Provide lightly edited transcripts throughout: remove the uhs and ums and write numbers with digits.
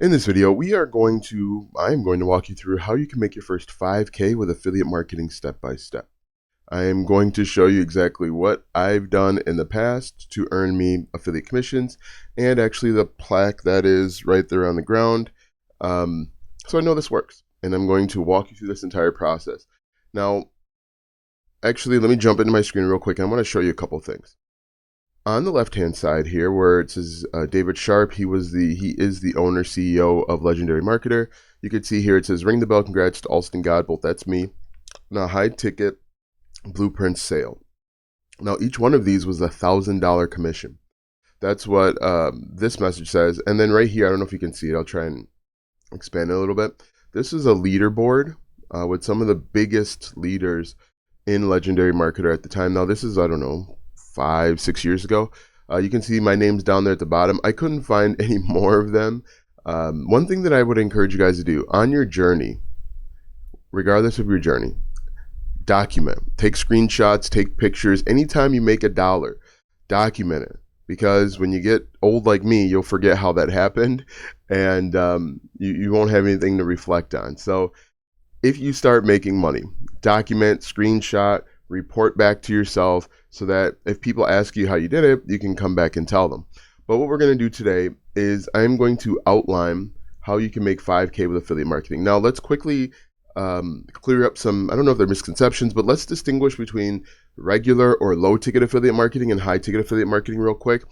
In this video, I am going to walk you through how you can make your first 5K with affiliate marketing step by step. I am going to show you exactly what I've done in the past to earn me affiliate commissions and actually the plaque that is right there on the ground. So I know this works, and I'm going to walk you through this entire process. Now, actually, let me jump into my screen real quick. I want to show you a couple things. On the left-hand side here, where it says David Sharp, he is the owner, CEO of Legendary Marketer. You can see here it says, ring the bell, congrats to Alston Godbolt, that's me. Now, high ticket blueprint sale. Now, each one of these was $1,000 commission. That's what this message says. And then right here, I don't know if you can see it. I'll try and expand it a little bit. This is a leaderboard with some of the biggest leaders in Legendary Marketer at the time. Now, this is, I don't know, 5-6 years ago. You can see my name's down there at the bottom. I couldn't find any more of them. One thing that I would encourage you guys to do on your journey, regardless of your journey, document. Take screenshots, take pictures. Anytime you make $1, document it. Because when you get old like me, you'll forget how that happened, and you won't have anything to reflect on. So if you start making money, document, screenshot, report back to yourself so that if people ask you how you did it, you can come back and tell them. But what we're going to do today is I'm going to outline how you can make 5K with affiliate marketing. Now, let's quickly clear up some, I don't know if they're misconceptions, but let's distinguish between regular or low ticket affiliate marketing and high ticket affiliate marketing real quick.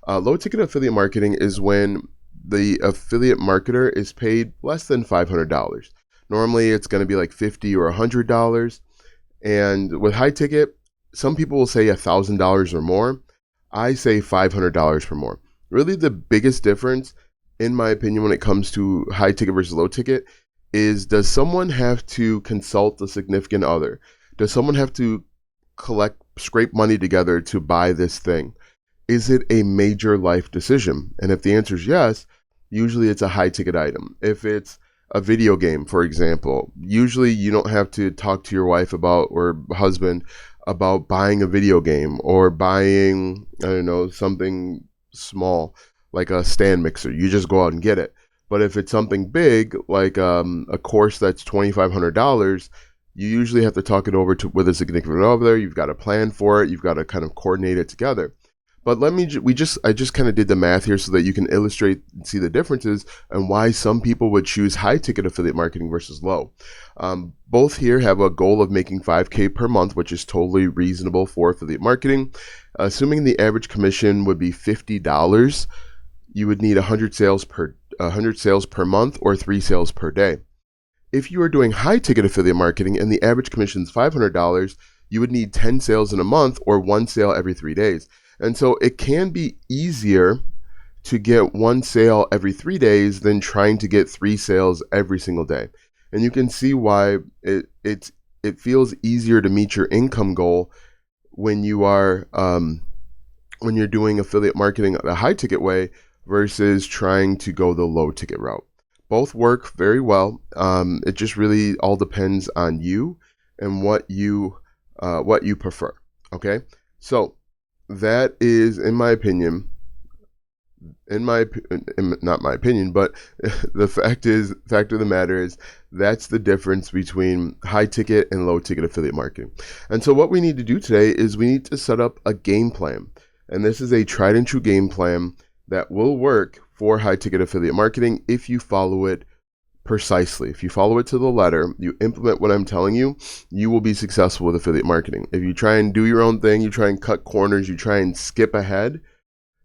Low ticket affiliate marketing is when the affiliate marketer is paid less than $500. Normally, it's going to be like $50 or $100. And with high ticket, some people will say $1,000 or more. I say $500 or more. Really, the biggest difference, in my opinion, when it comes to high ticket versus low ticket is, does someone have to consult a significant other? Does someone have to scrape money together to buy this thing? Is it a major life decision? And if the answer is yes, usually it's a high ticket item. If it's a video game, for example, usually you don't have to talk to your wife about, or husband, about buying a video game or buying, I don't know, something small like a stand mixer. You just go out and get it. But if it's something big, like a course that's $2,500, you usually have to talk it over with a significant other. You've got to plan for it. You've got to kind of coordinate it together. But I just kind of did the math here so that you can illustrate and see the differences and why some people would choose high ticket affiliate marketing versus low. Both here have a goal of making 5K per month, which is totally reasonable for affiliate marketing. Assuming the average commission would be $50, you would need 100 sales per month or 3 sales per day. If you are doing high ticket affiliate marketing and the average commission is $500, you would need 10 sales in a month or 1 sale every 3 days. And so it can be easier to get 1 sale every 3 days than trying to get 3 sales every single day. And you can see why it feels easier to meet your income goal when you are when you're doing affiliate marketing the high ticket way versus trying to go the low ticket route. Both work very well. It just really all depends on you and what you prefer. Okay, so that is, in my opinion, not my opinion, but the fact of the matter is, that's the difference between high ticket and low ticket affiliate marketing. And so what we need to do today is we need to set up a game plan. And this is a tried and true game plan that will work for high ticket affiliate marketing if you follow it precisely. If you follow it to the letter, you implement what I'm telling you, you will be successful with affiliate marketing. If you try and do your own thing, you try and cut corners, you try and skip ahead,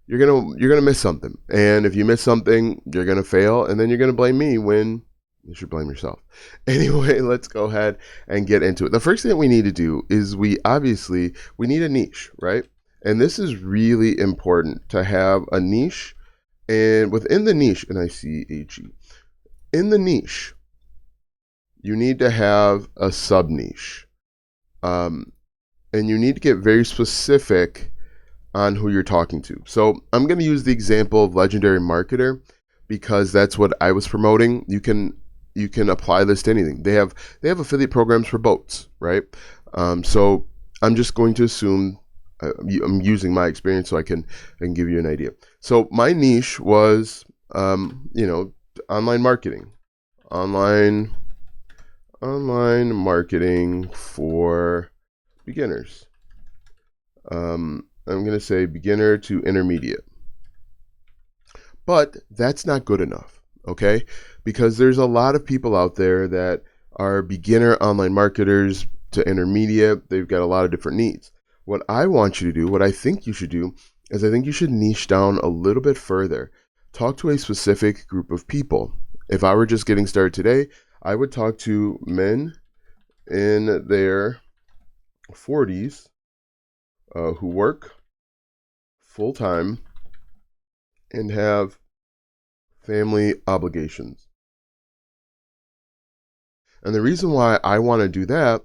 you're gonna miss something. And if you miss something, you're gonna fail, and then you're gonna blame me when you should blame yourself. Anyway, let's go ahead and get into it. The first thing that we need to do is we need a niche, right? And this is really important to have a niche. And within the niche, and I see HE, in the niche, you need to have a sub niche. And you need to get very specific on who you're talking to. So I'm going to use the example of Legendary Marketer because that's what I was promoting. You can apply this to anything. They have affiliate programs for boats, right? So I'm just going to assume I'm using my experience so I can give you an idea. So my niche was, online marketing. Online marketing for beginners. I'm going to say beginner to intermediate. But that's not good enough, okay? Because there's a lot of people out there that are beginner online marketers to intermediate. They've got a lot of different needs. What I want you to do, what I think you should do, is I think you should niche down a little bit further. Talk to a specific group of people. If I were just getting started today, I would talk to men in their 40s who work full-time and have family obligations. And the reason why I want to do that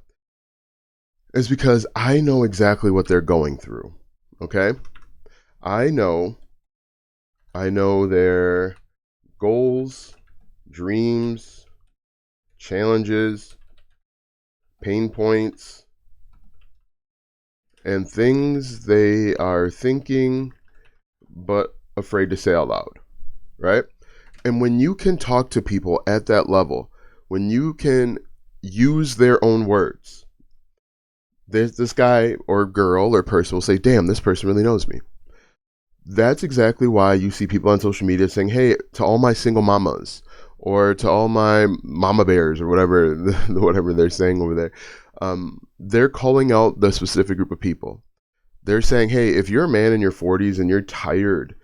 is because I know exactly what they're going through. Okay? I know their goals, dreams, challenges, pain points, and things they are thinking but afraid to say out loud, right? And when you can talk to people at that level, when you can use their own words, there's this guy or girl or person will say, damn, this person really knows me. That's exactly why you see people on social media saying, hey, to all my single mamas or to all my mama bears or whatever they're saying over there. They're calling out the specific group of people. They're saying, hey, if you're a man in your 40s and you're tired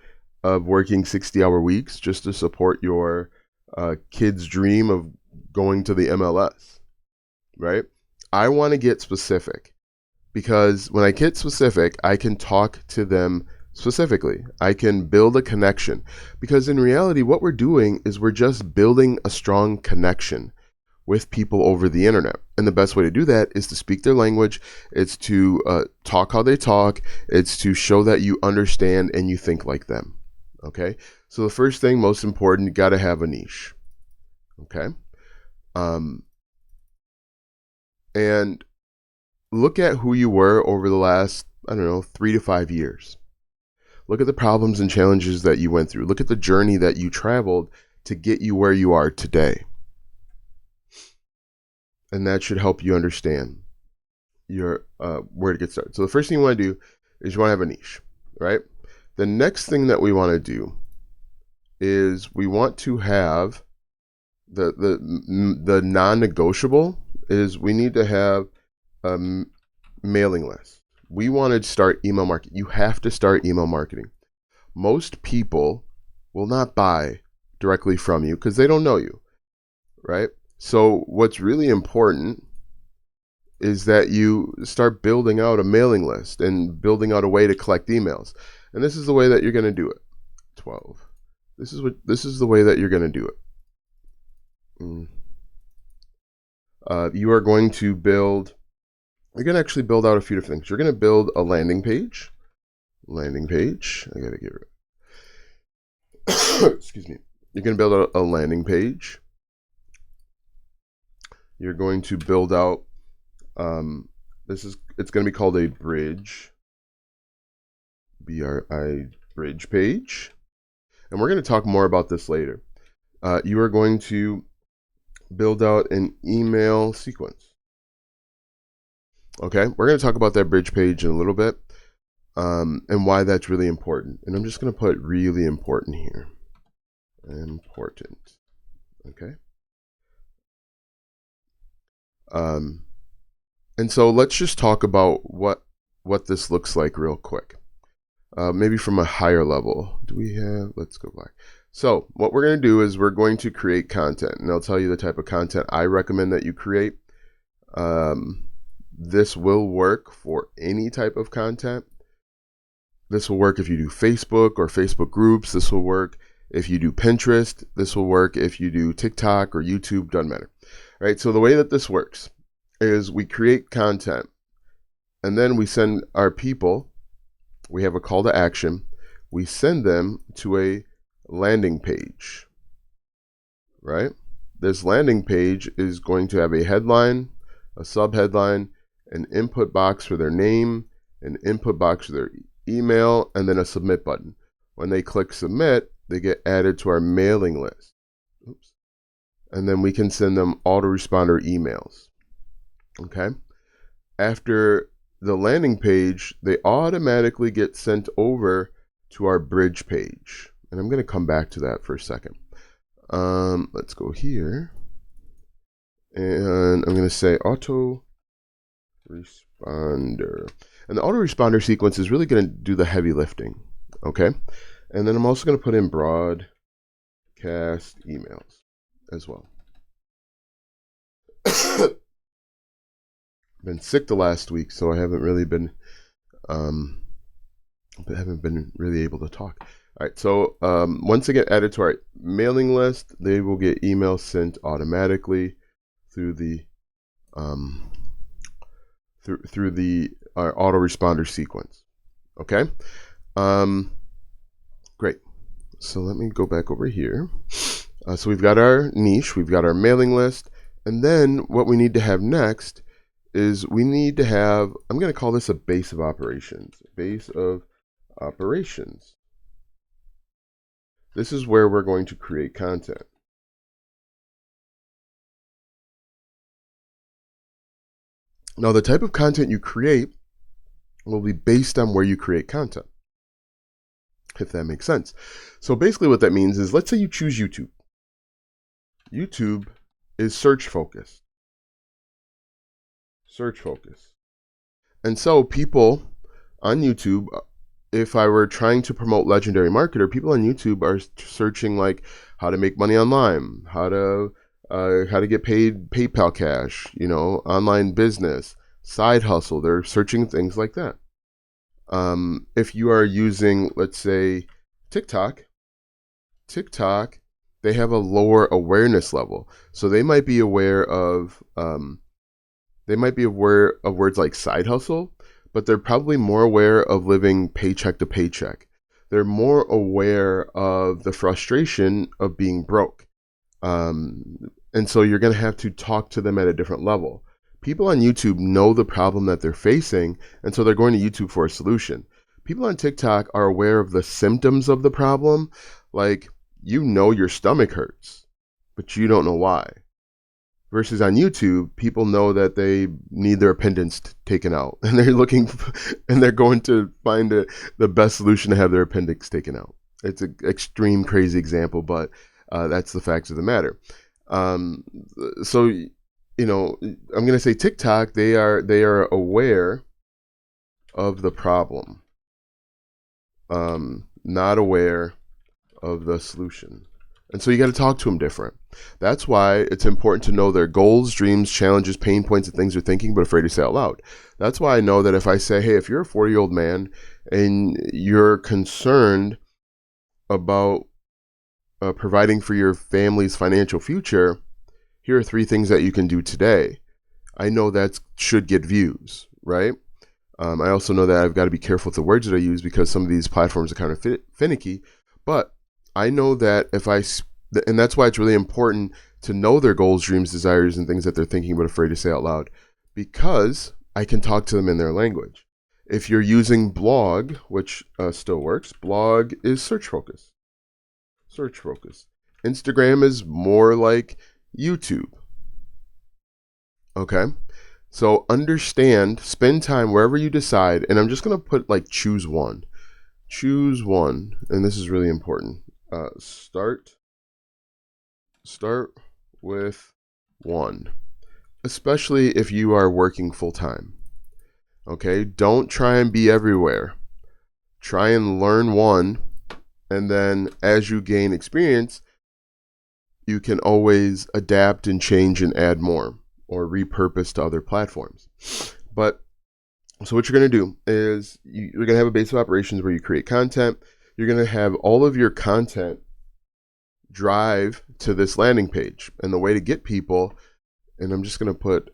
of working 60-hour weeks just to support your kid's dream of going to the MLS, right? I want to get specific because when I get specific, I can talk to them specifically. I can build a connection because in reality, what we're doing is we're just building a strong connection with people over the internet. And the best way to do that is to speak their language. It's to talk how they talk. It's to show that you understand and you think like them. Okay. So the first thing, most important, you got to have a niche. Okay. And look at who you were over the last, 3 to 5 years. Look at the problems and challenges that you went through. Look at the journey that you traveled to get you where you are today. And that should help you understand your where to get started. So the first thing you want to do is you want to have a niche, right? The next thing that we want to do is we want to have the non-negotiable is we need to have a mailing list. We want to start email marketing. You have to start email marketing. Most people will not buy directly from you because they don't know you, right? So what's really important is that you start building out a mailing list and building out a way to collect emails. And this is the way that you're going to do it. 12. This is the way that you're going to do it. You are going to actually build out a few different things. You're going to build a landing page. I got to get rid. Excuse me. You're going to build out a landing page. You're going to build out, it's going to be called a bridge, BRI bridge page. And we're going to talk more about this later. You are going to build out an email sequence. Okay, we're going to talk about that bridge page in a little bit and why that's really important. And I'm just going to put really important here. Important. Okay. And so let's just talk about what this looks like real quick. Maybe from a higher level. Let's go back. So what we're going to do is we're going to create content, and I'll tell you the type of content I recommend that you create. This will work for any type of content. This will work if you do Facebook or Facebook groups. This will work if you do Pinterest. This will work if you do TikTok or YouTube, doesn't matter. All right, so the way that this works is we create content and then we send our people, we have a call to action, we send them to a landing page, right? This landing page is going to have a headline, a subheadline, an input box for their name, an input box for their email, and then a submit button. When they click submit, they get added to our mailing list. Oops. And then we can send them autoresponder emails. Okay. After the landing page, they automatically get sent over to our bridge page. And I'm going to come back to that for a second. Let's go here. And I'm going to say autoresponder. And the autoresponder sequence is really going to do the heavy lifting. Okay. And then I'm also going to put in broadcast emails as well. Been sick the last week, so I haven't really been really able to talk. All right, so once they get added to our mailing list, they will get emails sent automatically through the our autoresponder sequence. Okay, great. So let me go back over here. So we've got our niche, we've got our mailing list, and then what we need to have next is we need to have, I'm going to call this a base of operations. Base of operations. This is where we're going to create content. Now, the type of content you create will be based on where you create content, if that makes sense. So basically what that means is, let's say you choose YouTube. YouTube is search focused. Search focused. And so people on YouTube, if I were trying to promote Legendary Marketer, people on YouTube are searching like how to make money online, how to get paid PayPal cash, online business, side hustle. They're searching things like that. If you are using, let's say, TikTok, they have a lower awareness level, so they might be aware of words like side hustle, but they're probably more aware of living paycheck to paycheck. They're more aware of the frustration of being broke. And so you're going to have to talk to them at a different level. People on YouTube know the problem that they're facing, and so they're going to YouTube for a solution. People on TikTok are aware of the symptoms of the problem, like your stomach hurts, but you don't know why. Versus on YouTube, people know that they need their appendix taken out, and they're going to find the best solution to have their appendix taken out. It's an extreme, crazy example, but that's the facts of the matter. So, I'm going to say TikTok, they are aware of the problem, not aware of the solution. And so you got to talk to them different. That's why it's important to know their goals, dreams, challenges, pain points, and things they're thinking but afraid to say out loud. That's why I know that if I say, hey, if you're a 40-year-old man and you're concerned about providing for your family's financial future, here are 3 things that you can do today. I know that should get views, right? I also know that I've got to be careful with the words that I use because some of these platforms are kind of finicky, but I know that and that's why it's really important to know their goals, dreams, desires, and things that they're thinking but afraid to say out loud, because I can talk to them in their language. If you're using blog, which still works, blog is search focused. Search focused. Instagram is more like YouTube. Okay? So spend time wherever you decide, and I'm just going to put choose one. Choose one, and this is really important. Start with one, especially if you are working full time. Okay, don't try and be everywhere. Try and learn one, and then as you gain experience, you can always adapt and change and add more or repurpose to other platforms. But so what you're going to do is you're going to have a base of operations where you create content. You're going to have all of your content drive to this landing page. And the way to get people, and I'm just going to put,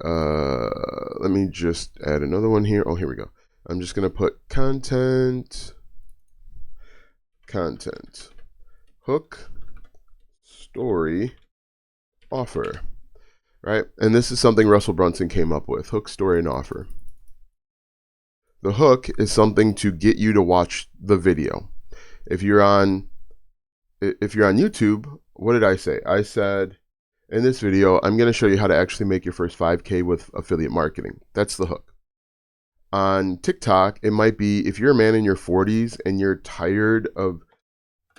let me just add another one here. Oh, here we go. I'm just going to put content, hook, story, offer, right? And this is something Russell Brunson came up with, hook, story, and offer. The hook is something to get you to watch the video. If you're on YouTube what did I say? I said in this video, I'm going to show you how to actually make your first 5K with affiliate marketing. That's the hook. On TikTok, it might be if you're a man in your 40s and you're tired of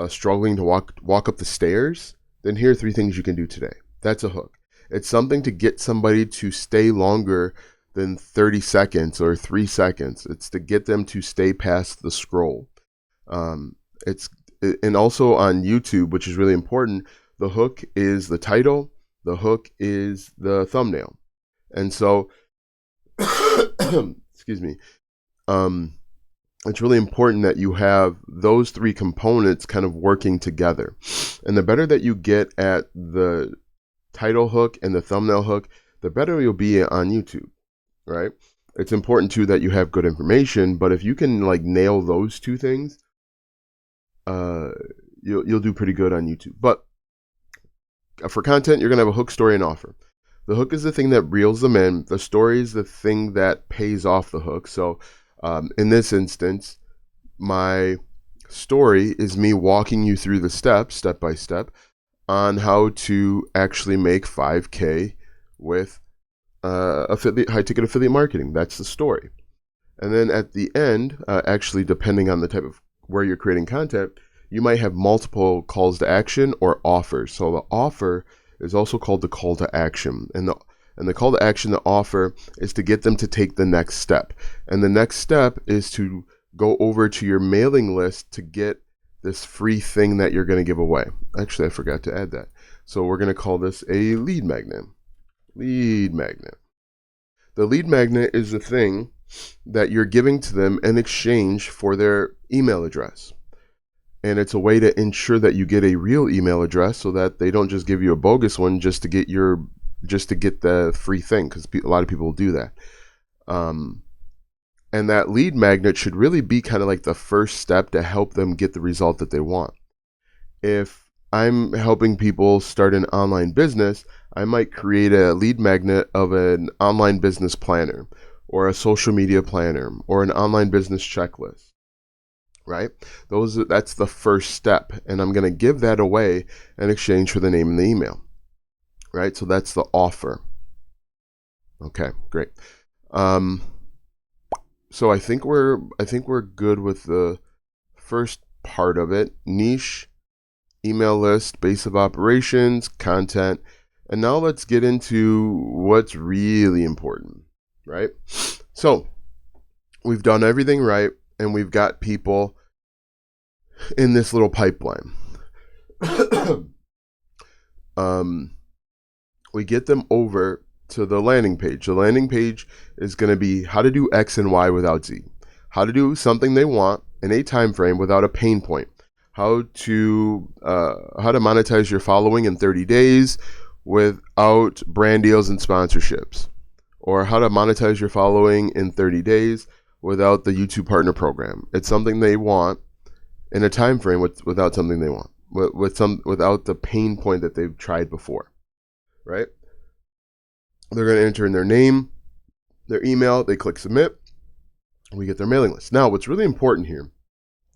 struggling to walk up the stairs, then here are 3 things you can do today. That's a hook. It's something to get somebody to stay longer than 30 seconds or 3 seconds. It's to get them to stay past the scroll. And also on YouTube, which is really important, the hook is the title, the hook is the thumbnail. And so, excuse me, it's really important that you have those 3 components kind of working together. And the better that you get at the title hook and the thumbnail hook, the better you'll be on YouTube, right? It's important too that you have good information, but if you can like nail those 2 things, you'll do pretty good on YouTube. But for content, you're gonna have a hook, story, and offer. The hook is the thing that reels them in. The story is the thing that pays off the hook. So in this instance, my story is me walking you through the steps, step by step, on how to actually make 5K with high ticket affiliate marketing. That's the story. And then at the end, actually depending on the type of where you're creating content, you might have multiple calls to action or offers. So the offer is also called the call to action. And the call to action, the offer, is to get them to take the next step. And the next step is to go over to your mailing list to get this free thing that you're going to give away. Actually, I forgot to add that. So we're going to call this a lead magnet. Lead magnet. The lead magnet is the thing that you're giving to them in exchange for their email address. And it's a way to ensure that you get a real email address so that they don't just give you a bogus one just to get the free thing, because a lot of people will do that. And that lead magnet should really be kind of like the first step to help them get the result that they want. If I'm helping people start an online business, I might create a lead magnet of an online business planner or a social media planner or an online business checklist, right? That's the first step. And I'm going to give that away in exchange for the name and the email, right? So that's the offer. Okay, great. So I think we're good with the first part of it. Niche, email list, base of operations, content. And now let's get into what's really important, right? So we've done everything right, and we've got people in this little pipeline. We get them over to the landing page. The landing page is going to be how to do X and Y without Z. How to do something they want in a time frame without a pain point. How to monetize your following in 30 days without brand deals and sponsorships. Or how to monetize your following in 30 days without the YouTube Partner Program. It's something they want in a time frame without something they want. Without the pain point that they've tried before. Right? They're going to enter in their name, their email, they click submit, we get their mailing list. Now, what's really important here,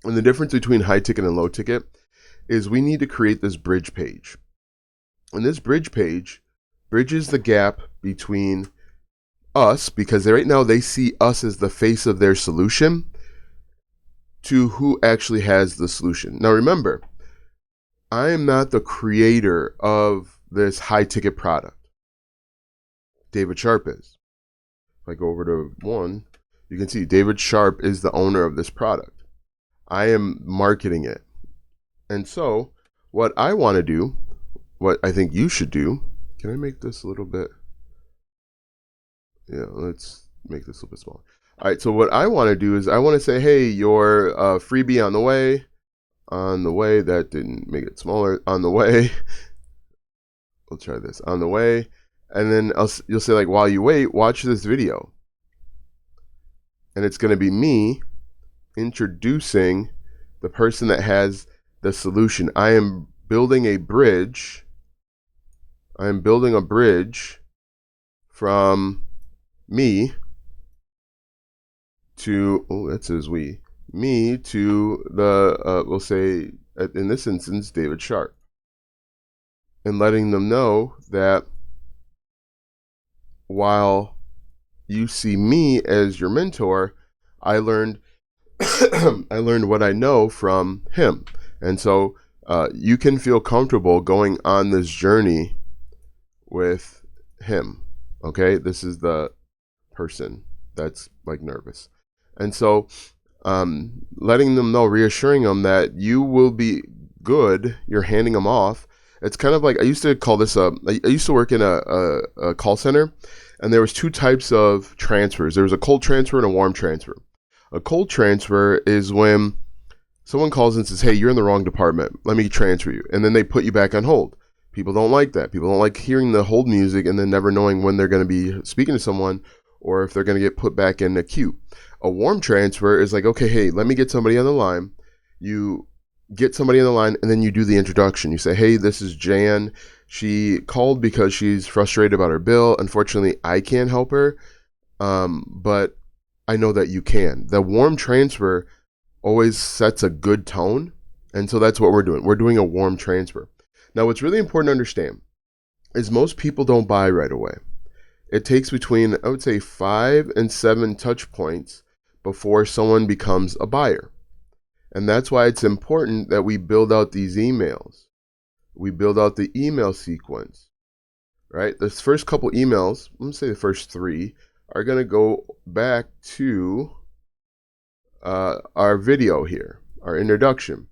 and the difference between high ticket and low ticket, is we need to create this bridge page. And this bridge page bridges the gap between us, because right now they see us as the face of their solution, to who actually has the solution. Now remember, I am not the creator of this high ticket product. David Sharp is. If I go over to one, you can see David Sharp is the owner of this product. I am marketing it. And so what I want to do, what I think you should do, can I make this a little bit? Yeah, let's make this a little bit smaller. All right, so what I want to do is I want to say, hey, your freebie on the way. On the way, that didn't make it smaller. On the way. We'll try this. On the way. And then you'll say, like, while you wait, watch this video. And it's going to be me introducing the person that has the solution. I am building a bridge. I am building a bridge from me to, that says we, me to the, we'll say, in this instance, David Sharp. and letting them know that while you see me as your mentor, I learned I learned what I know from him. And so you can feel comfortable going on this journey with him. Okay, this is the person that's like nervous. And so letting them know, reassuring them that you will be good, you're handing them off. It's kind of like, I used to call this I used to work in a call center, and there was two types of transfers. There was a cold transfer and a warm transfer. A cold transfer is when someone calls and says, hey, you're in the wrong department, let me transfer you, and then they put you back on hold. People don't like that. People don't like hearing the hold music and then never knowing when they're going to be speaking to someone or if they're going to get put back in the queue. A warm transfer is like, okay, hey, let me get somebody on the line. You get somebody on the line, and then you do the introduction. You say, hey, this is Jan. She called because she's frustrated about her bill. Unfortunately, I can't help her, but I know that you can. The warm transfer always sets a good tone, and so that's what we're doing. We're doing a warm transfer. Now, what's really important to understand is most people don't buy right away. It takes between, I would say, 5 and 7 touch points before someone becomes a buyer. And that's why it's important that we build out these emails. We build out the email sequence, right? The first couple emails, let's say the first 3, are going to go back to our video here, our introduction.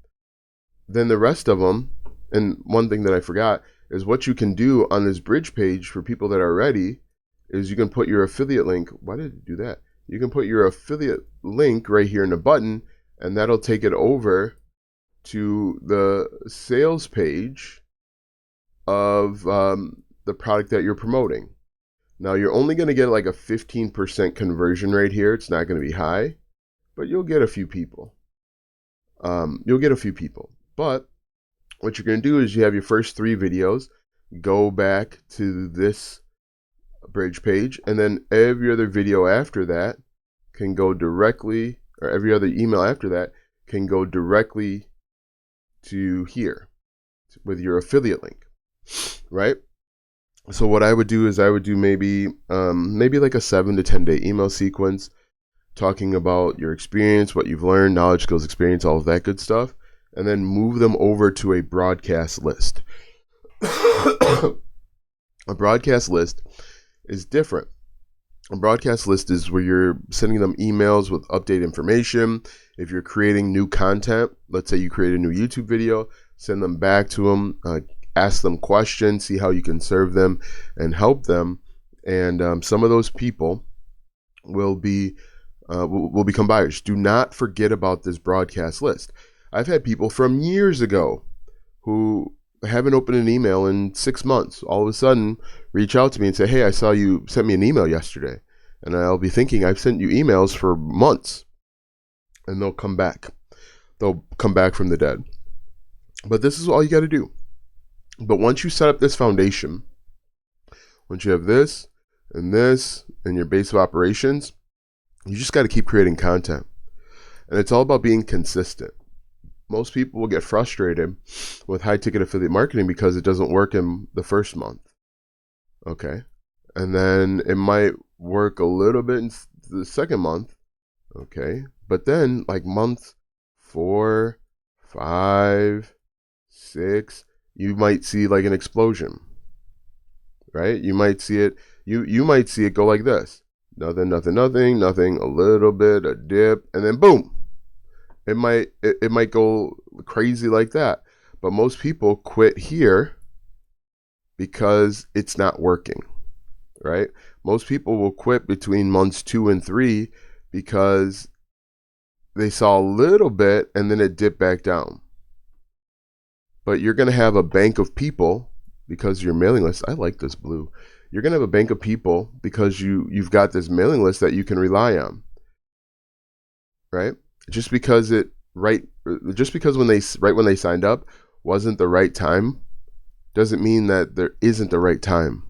Then the rest of them, and one thing that I forgot, is what you can do on this bridge page for people that are ready is you can put your affiliate link. Why did it do that? You can put your affiliate link right here in the button, and that'll take it over to the sales page of the product that you're promoting. Now, you're only going to get like a 15% conversion rate here. It's not going to be high, but you'll get a few people. But what you're going to do is you have your first 3 videos, go back to this bridge page, and then every other video after that can go directly, or every other email after that can go directly to here with your affiliate link, right? So what I would do is I would do maybe like a 7 to 10 day email sequence talking about your experience, what you've learned, knowledge, skills, experience, all of that good stuff, and then move them over to a broadcast list. A broadcast list is different. A broadcast list is where you're sending them emails with update information. If you're creating new content, let's say you create a new YouTube video, send them back to them, ask them questions, see how you can serve them and help them. And some of those people will become buyers. Do not forget about this broadcast list. I've had people from years ago who haven't opened an email in 6 months all of a sudden reach out to me and say, hey, I saw you sent me an email yesterday. And I'll be thinking, I've sent you emails for months. And they'll come back. They'll come back from the dead. But this is all you got to do. But once you set up this foundation, once you have this and your base of operations, you just got to keep creating content. And it's all about being consistent. Most people will get frustrated with high ticket affiliate marketing because it doesn't work in the first month. Okay. And then it might work a little bit in the second month. Okay. But then like month 4, 5, 6, you might see like an explosion. Right? You might see it. You might see it go like this. Nothing, a little bit, a dip, and then boom. It might go crazy like that. But most people quit here because it's not working, right? Most people will quit between months 2 and 3 because they saw a little bit and then it dipped back down. But you're going to have a bank of people because your mailing list, I like this blue. You're going to have a bank of people because you've got this mailing list that you can rely on, right? Just because when they signed up wasn't the right time doesn't mean that there isn't the right time.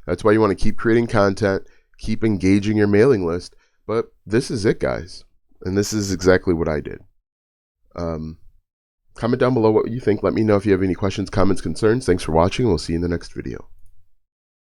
That's why you want to keep creating content, keep engaging your mailing list. But this is it, guys. And this is exactly what I did. Comment down below what you think. Let me know if you have any questions, comments, concerns. Thanks for watching. We'll see you in the next video.